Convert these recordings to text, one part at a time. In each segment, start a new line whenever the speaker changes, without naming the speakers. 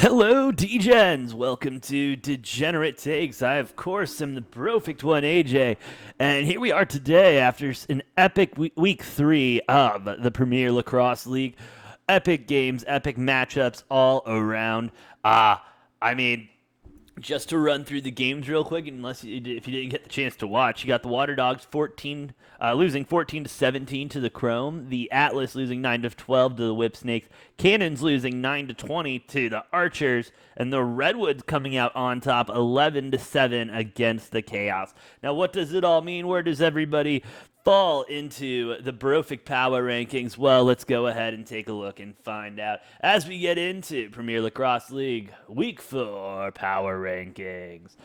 Hello, Degens! Welcome to Degenerate Takes. I, of course, am the perfect one, AJ. And here we are today after an epic week 3 of the Premier Lacrosse League. Epic games, epic matchups all around. I mean, just to run through the games real quick, if you didn't get the chance to watch, you got the Water Dogs losing 14 to 17 to the Chrome, the Atlas losing 9 to 12 to the Whip Snakes, Cannons losing 9 to 20 to the Archers, and the Redwoods coming out on top 11 to 7 against the Chaos. Now, what does it all mean? Where does everybody fall into the Brofic Power Rankings? Well, let's go ahead and take a look and find out as we get into Premier Lacrosse League Week 4 Power Rankings.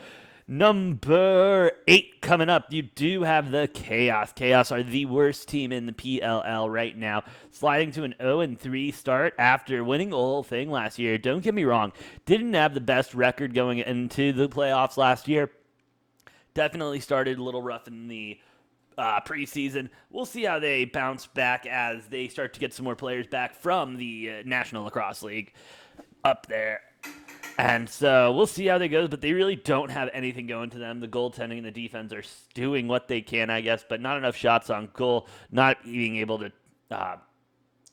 Number 8 coming up, you do have the Chaos. Chaos are the worst team in the PLL right now, sliding to an 0-3 start after winning the whole thing last year. Don't get me wrong, didn't have the best record going into the playoffs last year. Definitely started a little rough in the preseason. We'll see how they bounce back as they start to get some more players back from the National Lacrosse League up there. And so we'll see how that goes, but they really don't have anything going to them. The goaltending and the defense are doing what they can, I guess, but not enough shots on goal, not being able to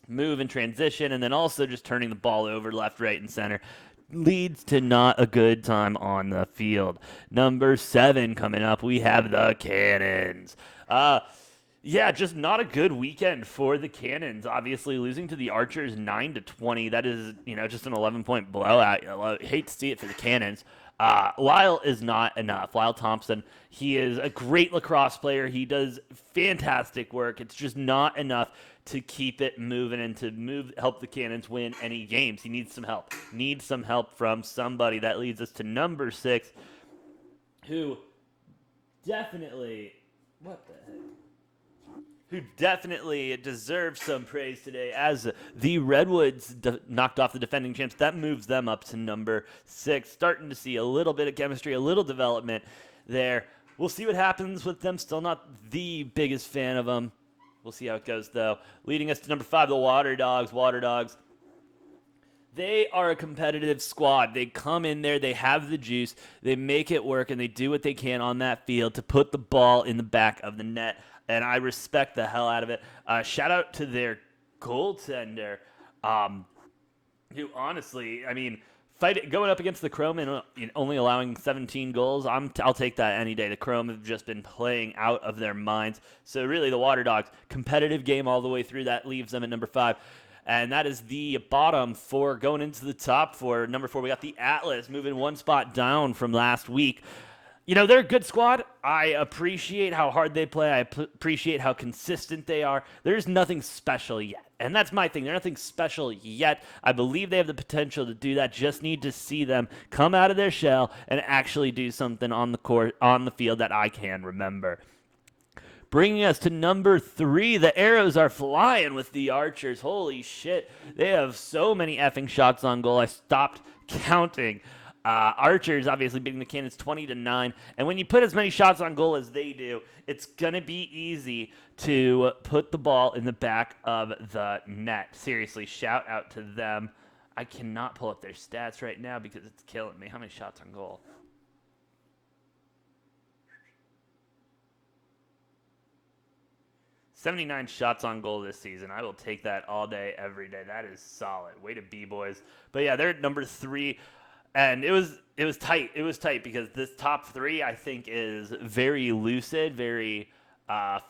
move and transition, and then also just turning the ball over left, right, and center leads to not a good time on the field. Number 7 coming up, we have the Cannons. Yeah, just not a good weekend for the Cannons. Obviously, losing to the Archers 9 to 20. That is, just an 11-point blowout. I hate to see it for the Cannons. Lyle is not enough. Lyle Thompson, he is a great lacrosse player. He does fantastic work. It's just not enough to keep it moving and to help the Cannons win any games. He needs some help. Needs some help from somebody. That leads us to number 6, who definitely deserves some praise today as the Redwoods knocked off the defending champs. That moves them up to number 6. Starting to see a little bit of chemistry, a little development there. We'll see what happens with them. Still not the biggest fan of them. We'll see how it goes, though. Leading us to number 5, the Water Dogs. Water Dogs. They are a competitive squad. They come in there, they have the juice, they make it work, and they do what they can on that field to put the ball in the back of the net. And I respect the hell out of it. Shout out to their goaltender, who honestly, going up against the Chrome and only allowing 17 goals, I'll take that any day. The Chrome have just been playing out of their minds. So really, the Water Dogs, competitive game all the way through. That leaves them at number 5. And that is the bottom 4 going into the top 4. Number 4, we got the Atlas moving one spot down from last week. They're a good squad. I appreciate how hard they play. I appreciate how consistent they are. There's nothing special yet. And that's my thing. They're nothing special yet. I believe they have the potential to do that. Just need to see them come out of their shell and actually do something on the court, on the field that I can remember. Bringing us to number 3, the arrows are flying with the Archers. Holy shit. They have so many effing shots on goal. I stopped counting. Archers obviously beating the Cannons 20 to 9. And when you put as many shots on goal as they do, it's going to be easy to put the ball in the back of the net. Seriously, shout out to them. I cannot pull up their stats right now because it's killing me. How many shots on goal? "79 shots on goal this season." I will take that all day, every day. That is solid. Way to be, boys. But yeah, they're at number 3. And it was tight. It was tight because this top 3, I think, is very lucid, very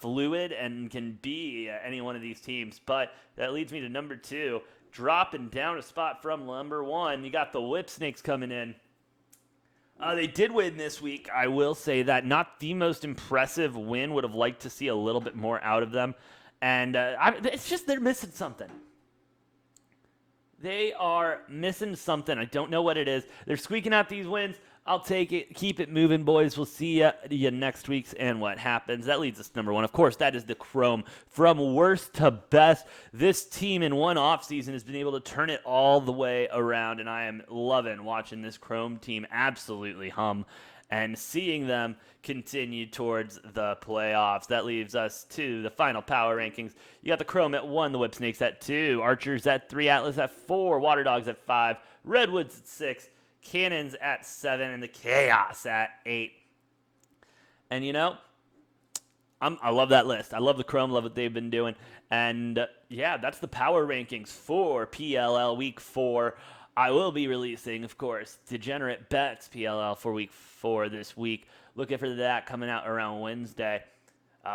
fluid, and can be any one of these teams. But that leads me to number 2, dropping down a spot from number 1. You got the Whip Snakes coming in. They did win this week. I will say that. Not the most impressive win. Would have liked to see a little bit more out of them. And it's just they're missing something. They are missing something. I don't know what it is. They're squeaking out these wins. I'll take it. Keep it moving, boys. We'll see you next week's and what happens. That leads us to number 1. Of course, that is the Chrome. From worst to best, this team in one offseason has been able to turn it all the way around, and I am loving watching this Chrome team absolutely hum. and seeing them continue towards the playoffs. That leaves us to the final power rankings. You got the Chrome at 1, the Whip Snakes at 2, Archers at 3, Atlas at 4, Water Dogs at 5, Redwoods at 6, Cannons at 7, and the Chaos at 8. And I love that list. I love the Chrome, love what they've been doing. And yeah, that's the power rankings for PLL Week 4. I will be releasing, of course, Degenerate Bets PLL for Week 4 this week. Looking for that coming out around Wednesday.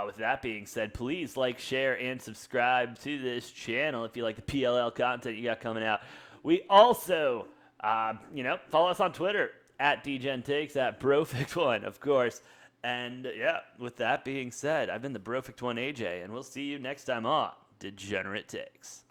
With that being said, please like, share, and subscribe to this channel if you like the PLL content you got coming out. We also, follow us on Twitter at DegenTakes, at Brofix1, of course. And yeah, with that being said, I've been the Brofix1 AJ, and we'll see you next time on Degenerate Takes.